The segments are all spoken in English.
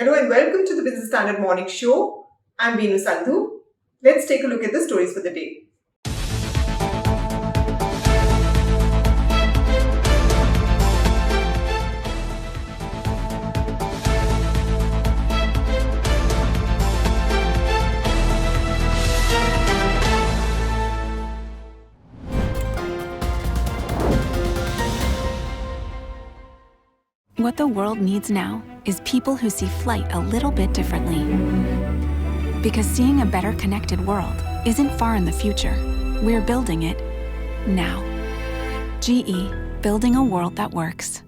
Hello and welcome to the Business Standard Morning Show. I'm Veenu Sandhu. Let's take a look at the stories for the day. What the world needs now is people who see flight a little bit differently. Because seeing a better connected world isn't far in the future. We're building it now. GE, building a world that works.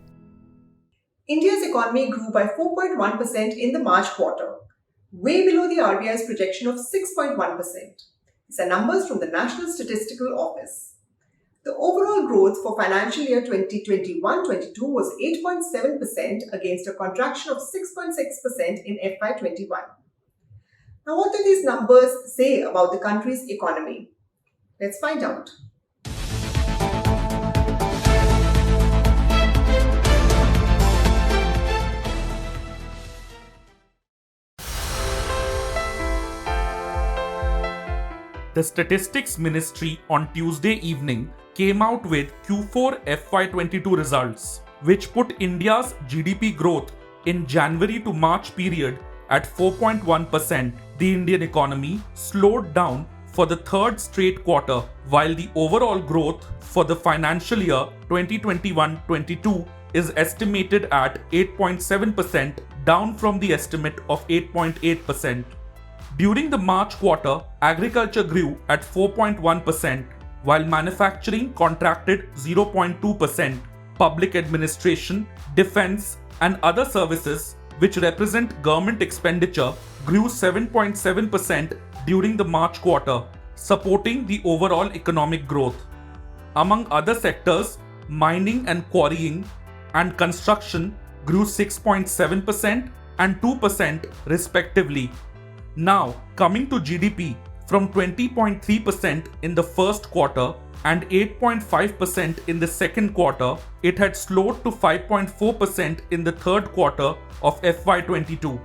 India's economy grew by 4.1% in the March quarter, way below the RBI's projection of 6.1%. These are numbers from the National Statistical Office. The overall growth for financial year 2021-22 was 8.7% against a contraction of 6.6% in FY21. Now, what do these numbers say about the country's economy? Let's find out. The Statistics Ministry on Tuesday evening came out with Q4 FY22 results, which put India's GDP growth in January to March period at 4.1%. The Indian economy slowed down for the third straight quarter, while the overall growth for the financial year 2021-22 is estimated at 8.7%, down from the estimate of 8.8%. During the March quarter, agriculture grew at 4.1%, while manufacturing contracted 0.2%. Public administration, defense, and other services, which represent government expenditure, grew 7.7% during the March quarter, supporting the overall economic growth. Among other sectors, mining and quarrying and construction grew 6.7% and 2% respectively. Now, coming to GDP, from 20.3% in the first quarter and 8.5% in the second quarter, it had slowed to 5.4% in the third quarter of FY22.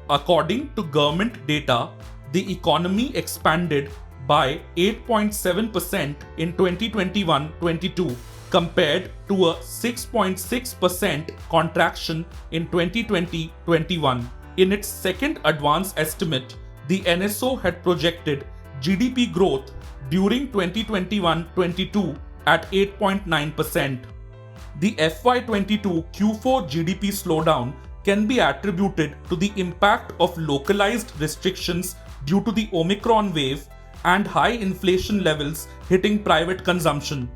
According to government data, the economy expanded by 8.7% in 2021-22 compared to a 6.6% contraction in 2020-21. In its second advance estimate, the NSO had projected GDP growth during 2021-22 at 8.9%. The FY22 Q4 GDP slowdown can be attributed to the impact of localized restrictions due to the Omicron wave and high inflation levels hitting private consumption.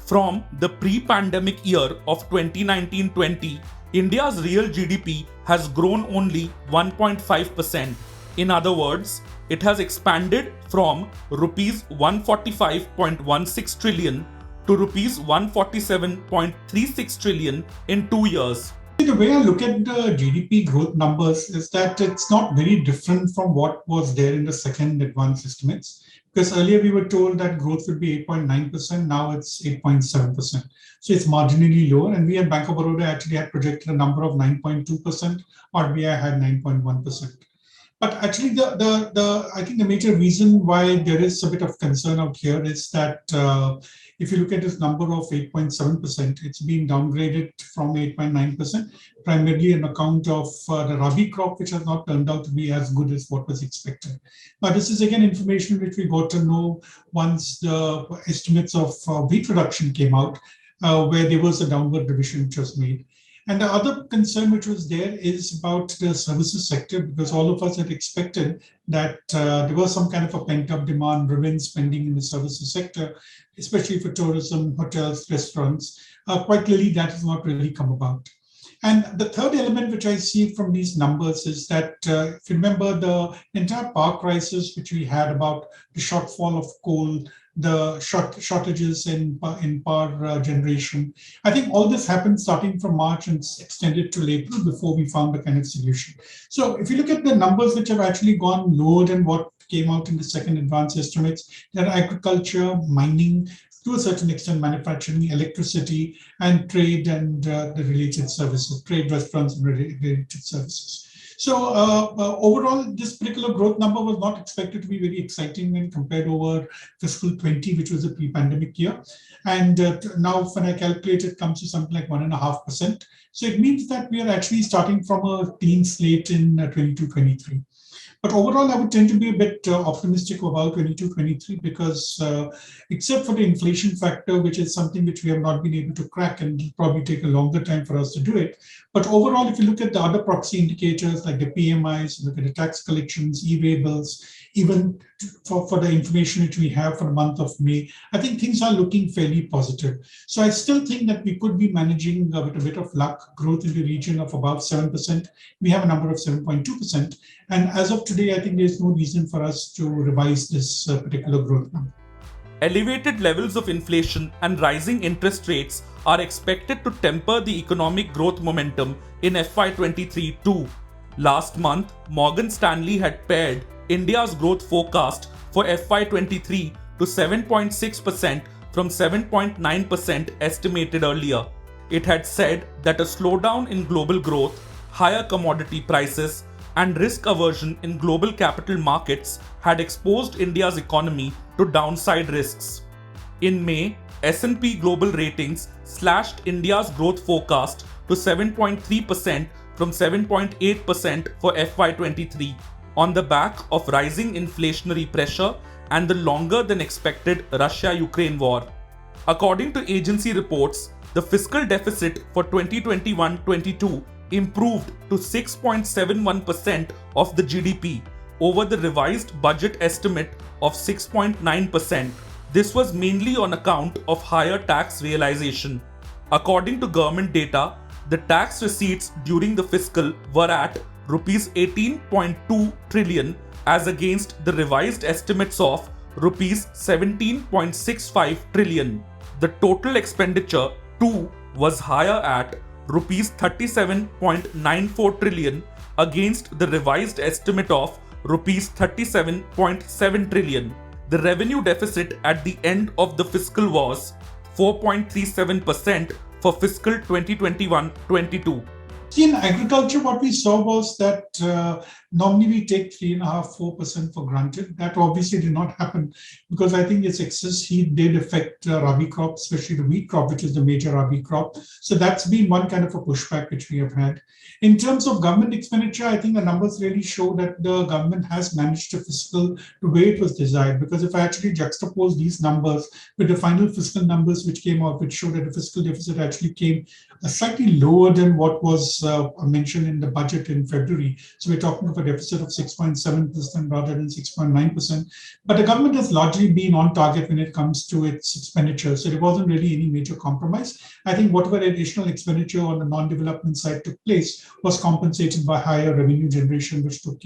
From the pre-pandemic year of 2019-20, India's real GDP has grown only 1.5%. In other words, it has expanded from rupees 145.16 trillion to rupees 147.36 trillion in 2 years. The way I look at the GDP growth numbers is that it's not very different from what was there in the second advance estimates. Because earlier we were told that growth would be 8.9%, now it's 8.7%. So it's marginally lower. And we at Bank of Baroda actually had projected a number of 9.2%, RBI had 9.1%. But actually, I think the major reason why there is a bit of concern out here is that if you look at this number of 8.7%, it's been downgraded from 8.9%, primarily on account of the Rabi crop, which has not turned out to be as good as what was expected. But this is again information which we got to know once the estimates of wheat production came out, where there was a downward revision which was made. And the other concern which was there is about the services sector, because all of us had expected that there was some kind of a pent-up demand, revenge spending in the services sector, especially for tourism, hotels, restaurants. Quite clearly, that has not really come about. And the third element which I see from these numbers is that if you remember the entire power crisis which we had about the shortfall of coal, the shortages in power generation. I think all this happened starting from March and extended till April before we found a kind of solution. So if you look at the numbers which have actually gone lower than what came out in the second advance estimates, they're agriculture, mining, to a certain extent manufacturing, electricity, and trade and the related services, trade, restaurants, and related services. So overall, this particular growth number was not expected to be very exciting when compared over fiscal 20, which was a pre-pandemic year. And now when I calculate, it comes to something like 1.5%. So it means that we are actually starting from a clean slate in 22-23. But overall, I would tend to be a bit optimistic about 22-23 because except for the inflation factor, which is something which we have not been able to crack and will probably take a longer time for us to do it. But overall, if you look at the other proxy indicators like the PMIs, look at the tax collections, e-way bills, even for the information which we have for the month of May, I think things are looking fairly positive. So I still think that we could be managing with a bit of luck growth in the region of about 7%. We have a number of 7.2%. And as of today, I think there's no reason for us to revise this particular growth number. Elevated levels of inflation and rising interest rates are expected to temper the economic growth momentum in FY23 too. Last month, Morgan Stanley had pared India's growth forecast for FY23 to 7.6% from 7.9% estimated earlier. It had said that a slowdown in global growth, higher commodity prices, and risk aversion in global capital markets had exposed India's economy to downside risks. In May, S&P Global Ratings slashed India's growth forecast to 7.3% from 7.8% for FY23 on the back of rising inflationary pressure and the longer than expected Russia-Ukraine war. According to agency reports, the fiscal deficit for 2021-22 improved to 6.71% of the GDP over the revised budget estimate of 6.9%. This was mainly on account of higher tax realization. According to government data, the tax receipts during the fiscal were at rupees 18.2 trillion as against the revised estimates of rupees 17.65 trillion. The total expenditure too was higher at rupees 37.94 trillion against the revised estimate of rupees 37.7 trillion. The revenue deficit at the end of the fiscal was 4.37% for fiscal 2021-22. See, in agriculture, what we saw was that normally we take 3.5-4% for granted. That obviously did not happen because I think its excess heat did affect Rabi crop, especially the wheat crop, which is the major Rabi crop. So that's been one kind of a pushback which we have had. In terms of government expenditure, I think the numbers really show that the government has managed the fiscal the way it was desired. Because if I actually juxtapose these numbers with the final fiscal numbers which came out, which showed that the fiscal deficit actually came slightly lower than what was mentioned in the budget in February. So we're talking of a deficit of 6.7% rather than 6.9%. But the government has largely been on target when it comes to its expenditure. So there wasn't really any major compromise. I think whatever additional expenditure on the non-development side took place was compensated by higher revenue generation, which took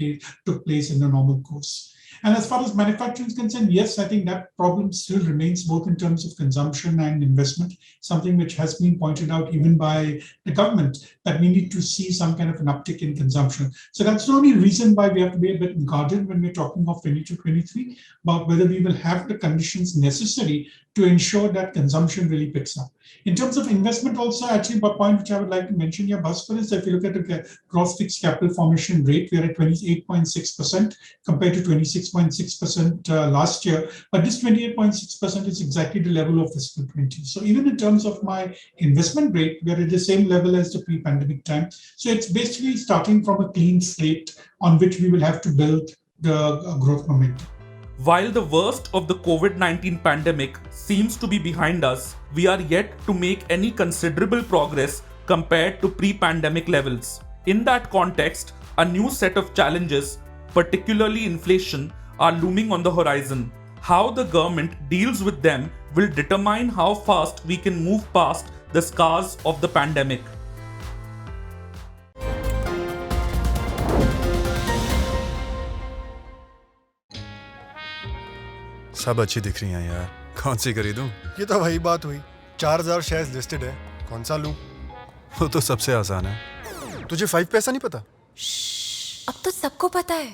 place in the normal course. And as far as manufacturing is concerned, yes, I think that problem still remains both in terms of consumption and investment, something which has been pointed out even by the government, that we need to see some kind of an uptick in consumption. So that's the only reason why we have to be a bit guarded when we're talking of 22-23 about whether we will have the conditions necessary to ensure that consumption really picks up. In terms of investment also, actually, one point which I would like to mention here, Bhaskar, is that if you look at the gross fixed capital formation rate, we are at 28.6% compared to 26.6% last year. But this 28.6% is exactly the level of fiscal 20. So even in terms of my investment rate, we are at the same level as the pre-pandemic time. So it's basically starting from a clean slate on which we will have to build the growth momentum. While the worst of the COVID-19 pandemic seems to be behind us, we are yet to make any considerable progress compared to pre-pandemic levels. In that context, a new set of challenges, particularly inflation, are looming on the horizon. How the government deals with them will determine how fast we can move past the scars of the pandemic. सब अच्छी दिख रही हैं यार, कौन सी खरीदूं? ये तो वही बात हुई, 4000 शेयर्स लिस्टेड है, कौन सा लूं? वो तो सबसे आसान है। तुझे 5 पैसा नहीं पता? अब तो सबको पता है।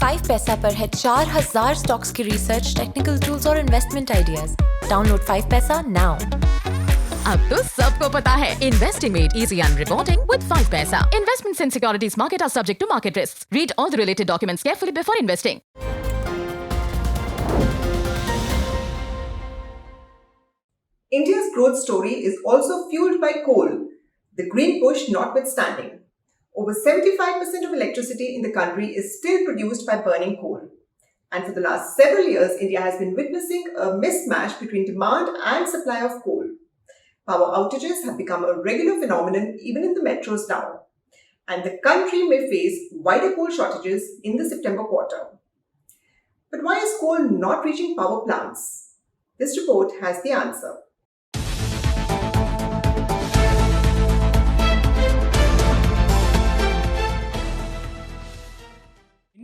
5 पैसा पर है 4000 स्टॉक्स की रिसर्च, टेक्निकल टूल्स और इन्वेस्टमेंट आइडियाज। डाउनलोड 5 पैसा नाउ। अब तो सबको पता है. Investing made easy and rewarding with 5 paisa. Investments in securities market are subject to market risks. Read all the related documents carefully before investing. India's growth story is also fueled by coal, the green push notwithstanding. Over 75% of electricity in the country is still produced by burning coal. And for the last several years, India has been witnessing a mismatch between demand and supply of coal. Power outages have become a regular phenomenon even in the metros now. And the country may face wider coal shortages in the September quarter. But why is coal not reaching power plants? This report has the answer.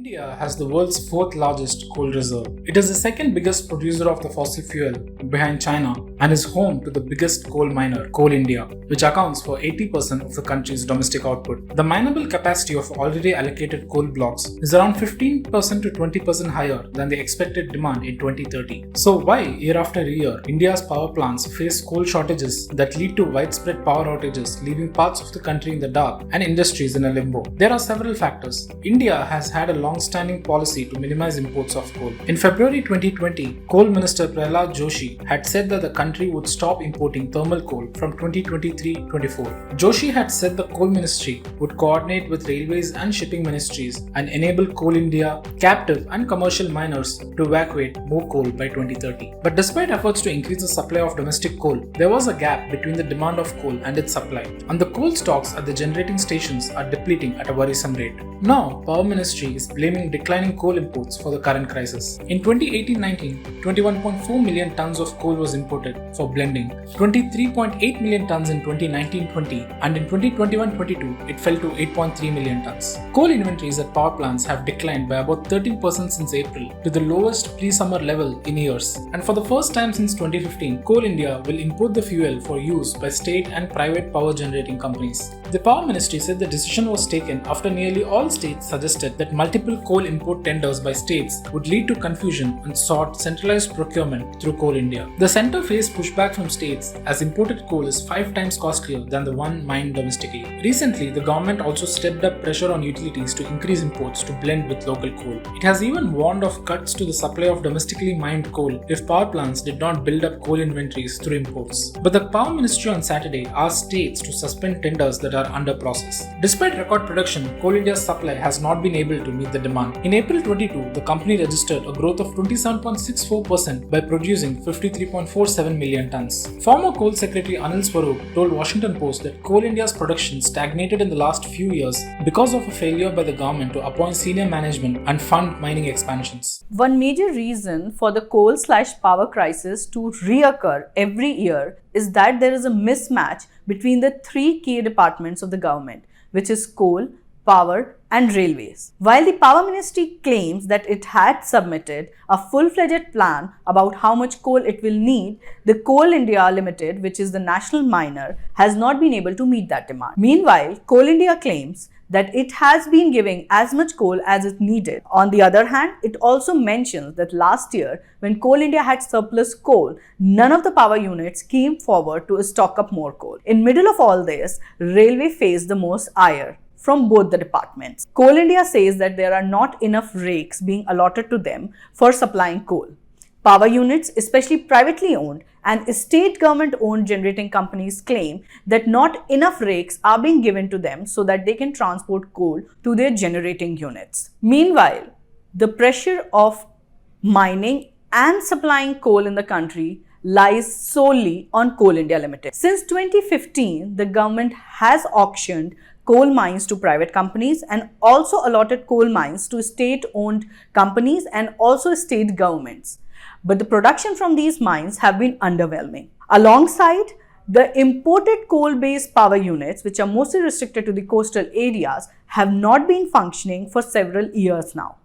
India has the world's fourth largest coal reserve. It is the second biggest producer of the fossil fuel behind China and is home to the biggest coal miner, Coal India, which accounts for 80% of the country's domestic output. The mineable capacity of already allocated coal blocks is around 15% to 20% higher than the expected demand in 2030. So why, year after year, India's power plants face coal shortages that lead to widespread power outages, leaving parts of the country in the dark and industries in a limbo? There are several factors. India has had a long-standing policy to minimize imports of coal. In February 2020, Coal Minister Prahlad Joshi had said that the country would stop importing thermal coal from 2023-24. Joshi had said the Coal Ministry would coordinate with railways and shipping ministries and enable Coal India, captive and commercial miners to evacuate more coal by 2030. But despite efforts to increase the supply of domestic coal, there was a gap between the demand of coal and its supply, and the coal stocks at the generating stations are depleting at a worrisome rate. Now, Power Ministry is blaming declining coal imports for the current crisis. In 2018-19, 21.4 million tons of coal was imported for blending, 23.8 million tons in 2019-20, and in 2021-22 it fell to 8.3 million tons. Coal inventories at power plants have declined by about 13% since April, to the lowest pre-summer level in years. And for the first time since 2015, Coal India will import the fuel for use by state and private power generating companies. The Power Ministry said the decision was taken after nearly all states suggested that multiple coal import tenders by states would lead to confusion and sought centralized procurement through Coal India. The centre faced pushback from states as imported coal is 5 times costlier than the one mined domestically. Recently, the government also stepped up pressure on utilities to increase imports to blend with local coal. It has even warned of cuts to the supply of domestically mined coal if power plants did not build up coal inventories through imports. But the Power Ministry on Saturday asked states to suspend tenders that are under process. Despite record production, Coal India's supply has not been able to meet the demand. In April 22, the company registered a growth of 27.64% by producing 53.47 million tons. Former Coal Secretary Anil Swarup told Washington Post that Coal India's production stagnated in the last few years because of a failure by the government to appoint senior management and fund mining expansions. One major reason for the coal/power crisis to reoccur every year is that there is a mismatch between the three key departments of the government, which is coal, power and railways. While the Power Ministry claims that it had submitted a full-fledged plan about how much coal it will need, the Coal India Limited, which is the national miner, has not been able to meet that demand. Meanwhile, Coal India claims that it has been giving as much coal as it needed. On the other hand, it also mentions that last year, when Coal India had surplus coal, none of the power units came forward to stock up more coal. In middle of all this, Railway faced the most ire from both the departments. Coal India says that there are not enough rakes being allotted to them for supplying coal. Power units, especially privately owned and state government-owned generating companies, claim that not enough rakes are being given to them so that they can transport coal to their generating units. Meanwhile, the pressure of mining and supplying coal in the country lies solely on Coal India Limited. Since 2015, the government has auctioned coal mines to private companies and also allotted coal mines to state-owned companies and also state governments. But the production from these mines have been underwhelming. Alongside, the imported coal-based power units, which are mostly restricted to the coastal areas, have not been functioning for several years now.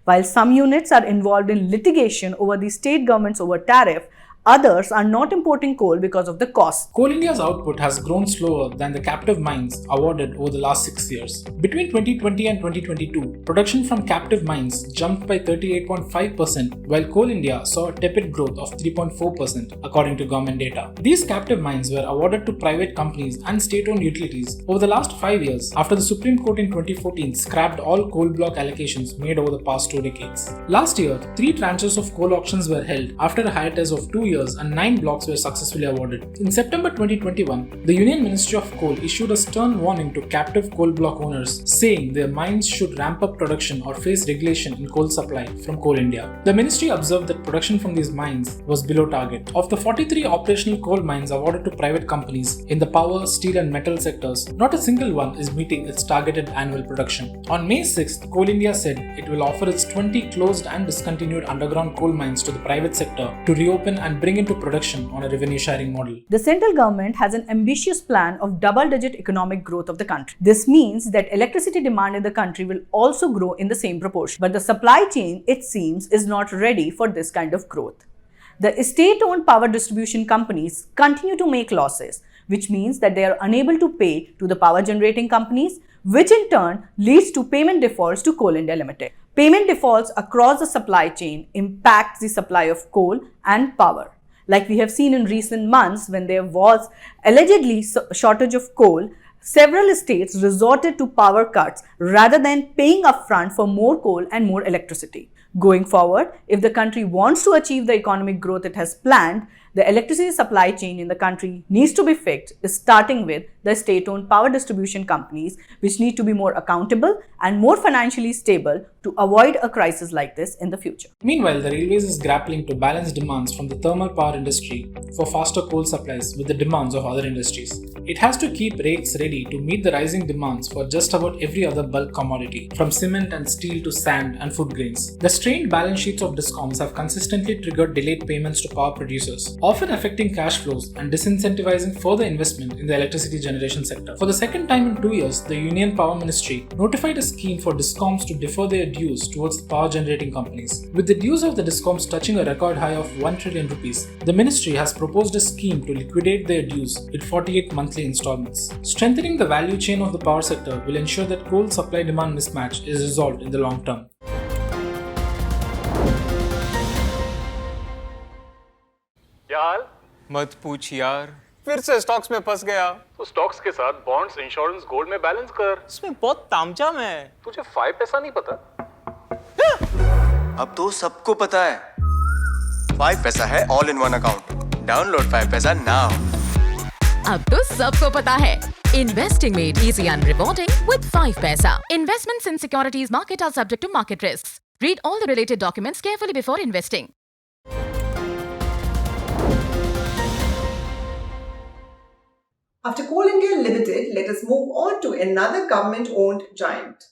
While some units are involved in litigation over the state government's over tariff, Others are not importing coal because of the cost. Coal India's output has grown slower than the captive mines awarded over the last 6 years. Between 2020 and 2022, production from captive mines jumped by 38.5%, while Coal India saw a tepid growth of 3.4%, according to government data. These captive mines were awarded to private companies and state-owned utilities over the last 5 years after the Supreme Court in 2014 scrapped all coal block allocations made over the past 2 decades. Last year, 3 tranches of coal auctions were held after a hiatus of 2 years and 9 blocks were successfully awarded. In September 2021, the Union Ministry of Coal issued a stern warning to captive coal block owners, saying their mines should ramp up production or face regulation in coal supply from Coal India. The ministry observed that production from these mines was below target. Of the 43 operational coal mines awarded to private companies in the power, steel and metal sectors, not a single one is meeting its targeted annual production. On May 6th, Coal India said it will offer its 20 closed and discontinued underground coal mines to the private sector to reopen and bring into production on a revenue sharing model. The central government has an ambitious plan of double-digit economic growth of the country. This means that electricity demand in the country will also grow in the same proportion. But the supply chain, it seems, is not ready for this kind of growth. The state-owned power distribution companies continue to make losses, which means that they are unable to pay to the power generating companies, which in turn leads to payment defaults to Coal India Limited. Payment defaults across the supply chain impact the supply of coal and power. Like we have seen in recent months when there was allegedly shortage of coal, several states resorted to power cuts rather than paying upfront for more coal and more electricity. Going forward, if the country wants to achieve the economic growth it has planned, the electricity supply chain in the country needs to be fixed, starting with the state-owned power distribution companies, which need to be more accountable and more financially stable to avoid a crisis like this in the future. Meanwhile, the railways is grappling to balance demands from the thermal power industry for faster coal supplies with the demands of other industries. It has to keep rakes ready to meet the rising demands for just about every other bulk commodity, from cement and steel to sand and food grains. The strained balance sheets of DISCOMs have consistently triggered delayed payments to power producers, often affecting cash flows and disincentivizing further investment in the electricity generation sector. For the second time in 2 years, the Union Power Ministry notified a scheme for DISCOMs to defer their dues towards the power generating companies. With the dues of the DISCOMs touching a record high of 1 trillion rupees, the ministry has proposed a scheme to liquidate their dues with 48 monthly installments. Strengthening the value chain of the power sector will ensure that coal supply-demand mismatch is resolved in the long term. यार मत पूछ यार, फिर से stocks में फंस गया। तो स्टॉक्स के साथ बॉन्ड्स, इंश्योरेंस, गोल्ड में बैलेंस कर। इसमें बहुत तामझाम है। तुझे 5 पैसा नहीं पता? अब तो सबको पता है। 5 पैसा है all in one account. Download 5 पैसा नाउ। अब तो सबको पता है। Investing made easy and rewarding with 5 paisa. Investments in securities market are subject to market risks. Read all the related documents carefully before investing. After Coal India Limited, let us move on to another government-owned giant.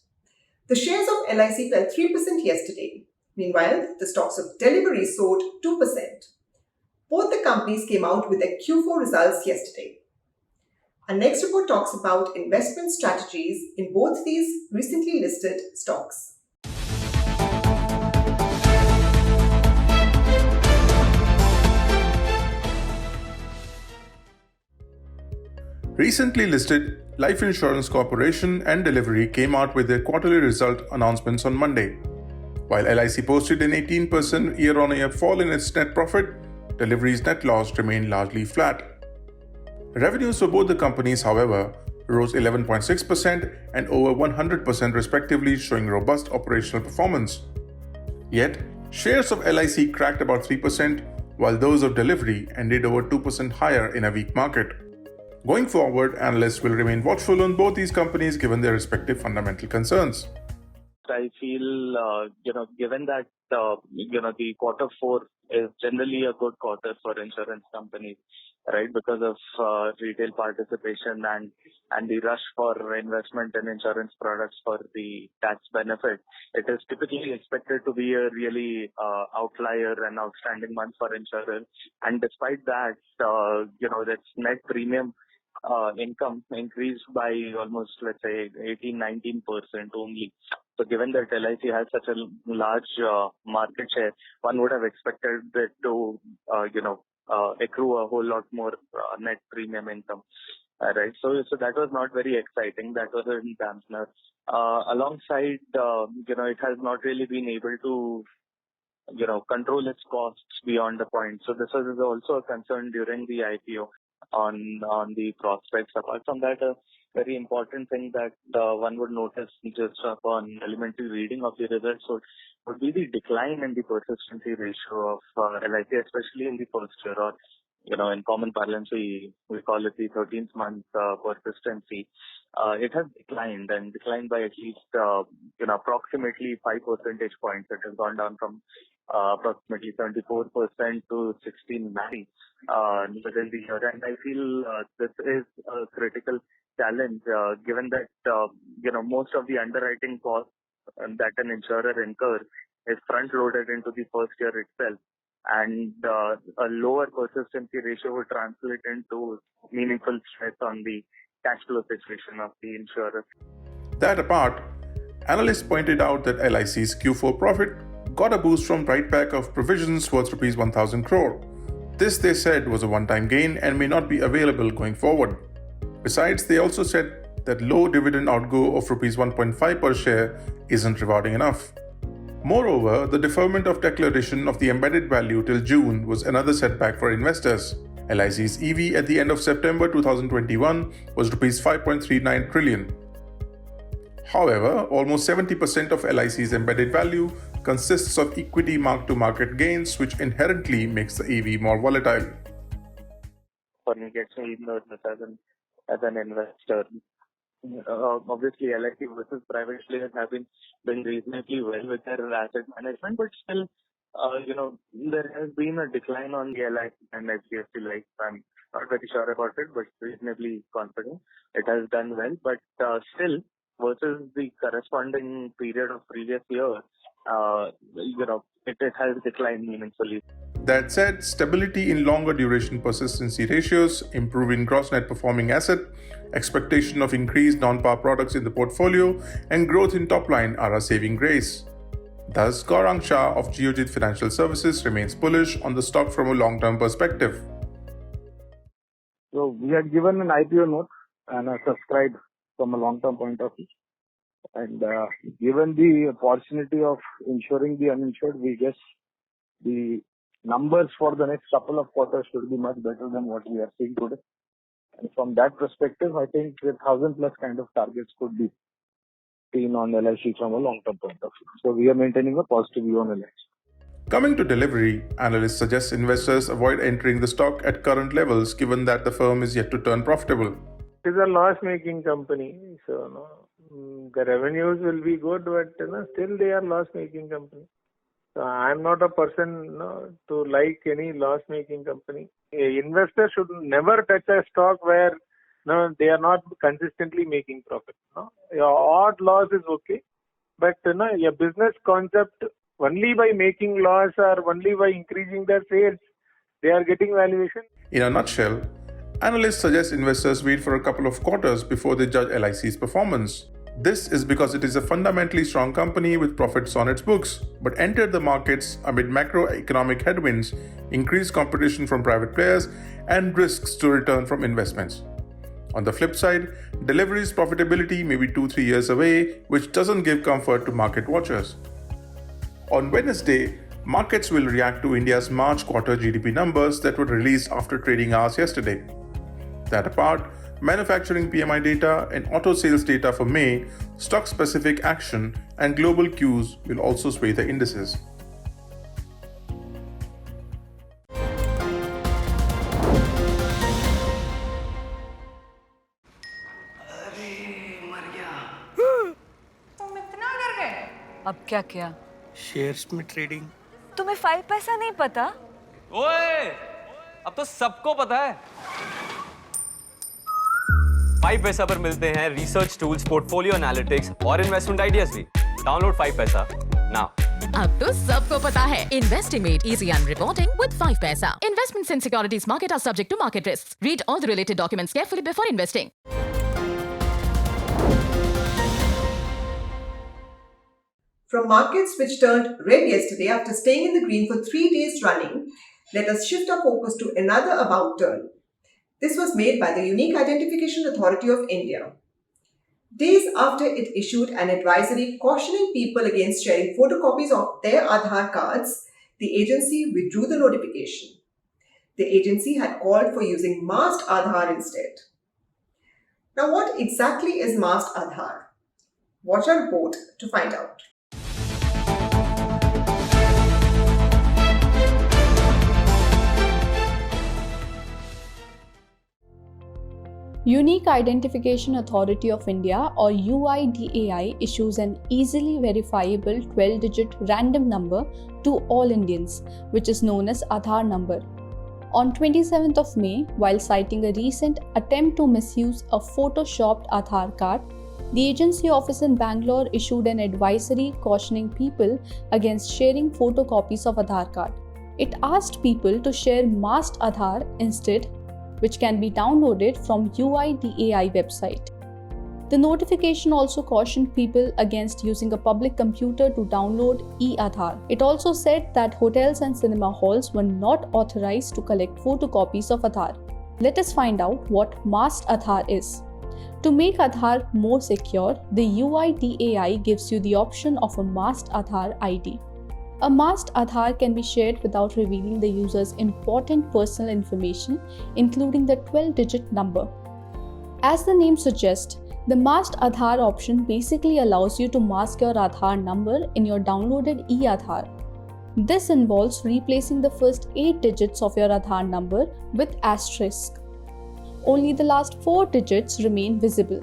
The shares of LIC fell 3% yesterday. Meanwhile, the stocks of Delhivery soared 2%. Both the companies came out with their Q4 results yesterday. Our next report talks about investment strategies in both these recently listed stocks. Recently listed Life Insurance Corporation and Delhivery came out with their quarterly result announcements on Monday. While LIC posted an 18% year-on-year fall in its net profit, Delhivery's net loss remained largely flat. Revenues for both the companies, however, rose 11.6% and over 100% respectively, showing robust operational performance. Yet, shares of LIC cracked about 3%, while those of Delhivery ended over 2% higher in a weak market. Going forward, analysts will remain watchful on both these companies given their respective fundamental concerns. I feel, given that, the quarter four is generally a good quarter for insurance companies, right? Because of retail participation and the rush for investment in insurance products for the tax benefit. It is typically expected to be a really outlier and outstanding month for insurance. And despite that, its net premium income increased by almost, let's say, 18-19% only. So given that LIC has such a large market share, one would have expected it to, accrue a whole lot more net premium income. Right. So that was not very exciting. That was a dampener. Alongside, it has not really been able to, control its costs beyond the point. So this was also a concern during the IPO on the prospects. Apart from that, a very important thing that one would notice just upon elementary reading of the results would be the decline in the persistency ratio of LIC, especially in the first year, or in common parlance, we call it the 13th month persistency. It has declined by at least, approximately 5 percentage points. It has gone down from approximately 74% to 16.9 within the year. And I feel this is a critical challenge, given that, most of the underwriting costs that an insurer incurs is front-loaded into the first year itself. And a lower persistency ratio would translate into meaningful stress on the cash flow situation of the insurer. That apart, analysts pointed out that LIC's Q4 profit got a boost from write-back of provisions worth Rs 1,000 crore. This, they said, was a one-time gain and may not be available going forward. Besides, they also said that low dividend outgo of Rs 1.5 per share isn't rewarding enough. Moreover, the deferment of declaration of the embedded value till June was another setback for investors. LIC's EV at the end of September 2021 was Rs 5.39 trillion. However, almost 70% of LIC's embedded value consists of equity mark-to-market gains, which inherently makes the EV more volatile. For me, gets me nervous as an investor. Obviously, LIC versus private players have been doing reasonably well with their asset management, but still, there has been a decline on the LIC and HDFC Life. I'm not very sure about it, but reasonably confident it has done well. But still, versus the corresponding period of previous year, it has declined meaningfully. That said, stability in longer duration persistency ratios, improving gross net performing asset, expectation of increased non-par products in the portfolio, and growth in top line are a saving grace. Thus, Gaurang Shah of Geojit Financial Services remains bullish on the stock from a long-term perspective. So we had given an IPO note and subscribed from a long-term point of view. And given the opportunity of insuring the uninsured, we guess the numbers for the next couple of quarters should be much better than what we are seeing today. And from that perspective, I think 1,000 plus kind of targets could be seen on LIC from a long-term point of view. So we are maintaining a positive view on LIC. Coming to Delhivery, analysts suggest investors avoid entering the stock at current levels, given that the firm is yet to turn profitable. It is a loss-making company, so the revenues will be good, but still they are loss-making company. So I'm not a person to like any loss-making company. Investors should never touch a stock where they are not consistently making profit. Your odd loss is okay, but your business concept only by making loss or only by increasing their sales, they are getting valuation. In a nutshell, analysts suggest investors wait for a couple of quarters before they judge LIC's performance. This is because it is a fundamentally strong company with profits on its books, but entered the markets amid macroeconomic headwinds, increased competition from private players, and risks to return from investments. On the flip side, Delhivery's profitability may be 2-3 years away, which doesn't give comfort to market watchers. On Wednesday, markets will react to India's March quarter GDP numbers that were released after trading hours yesterday. That apart, manufacturing PMI data and auto sales data for May, stock-specific action, and global cues will also sway the indices. अब क्या किया? Shares में trading. तुम्हें 5 पैसा नहीं पता? ओए, अब तो सबको पता है। 5 पैसा पर मिलते हैं रिसर्च टूल्स, पोर्टफोलियो एनालिटिक्स और इन्वेस्टमेंट आइडियाज भी। डाउनलोड 5 पैसा नाउ। अब तो सबको पता है Investing made easy and reporting with 5 paisa. Investments in securities market are subject to market risks. Read all the related documents carefully before investing. From markets which turned red yesterday after staying in the green for 3 days running, let us shift our focus to another about turn. This was made by the Unique Identification Authority of India. Days after it issued an advisory cautioning people against sharing photocopies of their Aadhaar cards, the agency withdrew the notification. The agency had called for using masked Aadhaar instead. Now, what exactly is masked Aadhaar? Watch our report to find out. Unique Identification Authority of India or UIDAI issues an easily verifiable 12-digit random number to all Indians, which is known as Aadhaar number. On 27th of May, while citing a recent attempt to misuse a photoshopped Aadhaar card, the agency office in Bangalore issued an advisory cautioning people against sharing photocopies of Aadhaar card. It asked people to share masked Aadhaar instead, which can be downloaded from UIDAI website. The notification also cautioned people against using a public computer to download e-Aadhaar. It also said that hotels and cinema halls were not authorized to collect photocopies of Aadhaar. Let us find out what masked Aadhaar is. To make Aadhaar more secure, the UIDAI gives you the option of a masked Aadhaar ID. A masked Aadhaar can be shared without revealing the user's important personal information, including the 12-digit number. As the name suggests, the masked Aadhaar option basically allows you to mask your Aadhaar number in your downloaded e-Aadhaar. This involves replacing the first 8 digits of your Aadhaar number with asterisk. Only the last 4 digits remain visible.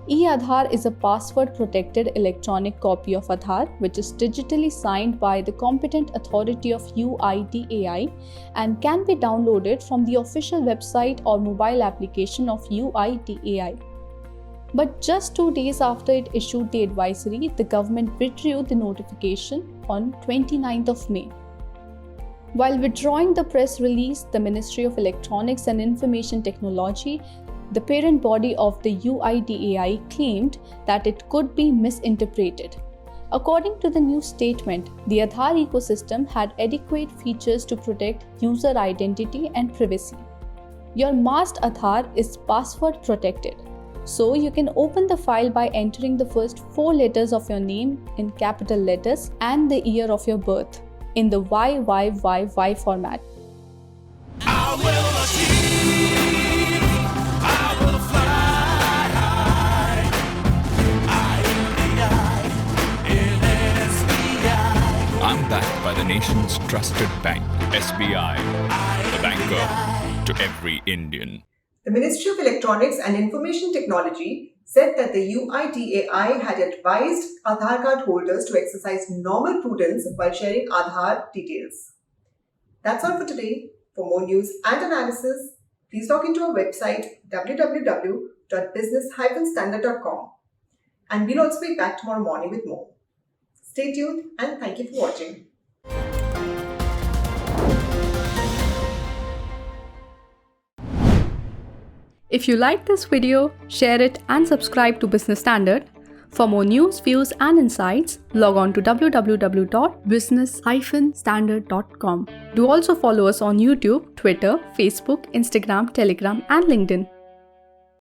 E-Aadhaar is a password-protected electronic copy of Aadhaar which is digitally signed by the competent authority of UIDAI and can be downloaded from the official website or mobile application of UIDAI. But just 2 days after it issued the advisory, the government withdrew the notification on 29th of May. While withdrawing the press release, the Ministry of Electronics and Information Technology, the parent body of the UIDAI, claimed that it could be misinterpreted. According to the new statement, the Aadhaar ecosystem had adequate features to protect user identity and privacy. Your masked Aadhaar is password protected, so you can open the file by entering the first 4 letters of your name in capital letters and the year of your birth in the YYYY format. I'm backed by the nation's trusted bank, SBI, the banker to every Indian. The Ministry of Electronics and Information Technology said that the UIDAI had advised Aadhaar card holders to exercise normal prudence while sharing Aadhaar details. That's all for today. For more news and analysis, please log into our website www.business-standard.com, and we'll also be back tomorrow morning with more. Stay tuned and thank you for watching. If you like this video, share it and subscribe to Business Standard. For more news, views and insights, log on to www.business-standard.com. Do also follow us on YouTube, Twitter, Facebook, Instagram, Telegram and LinkedIn.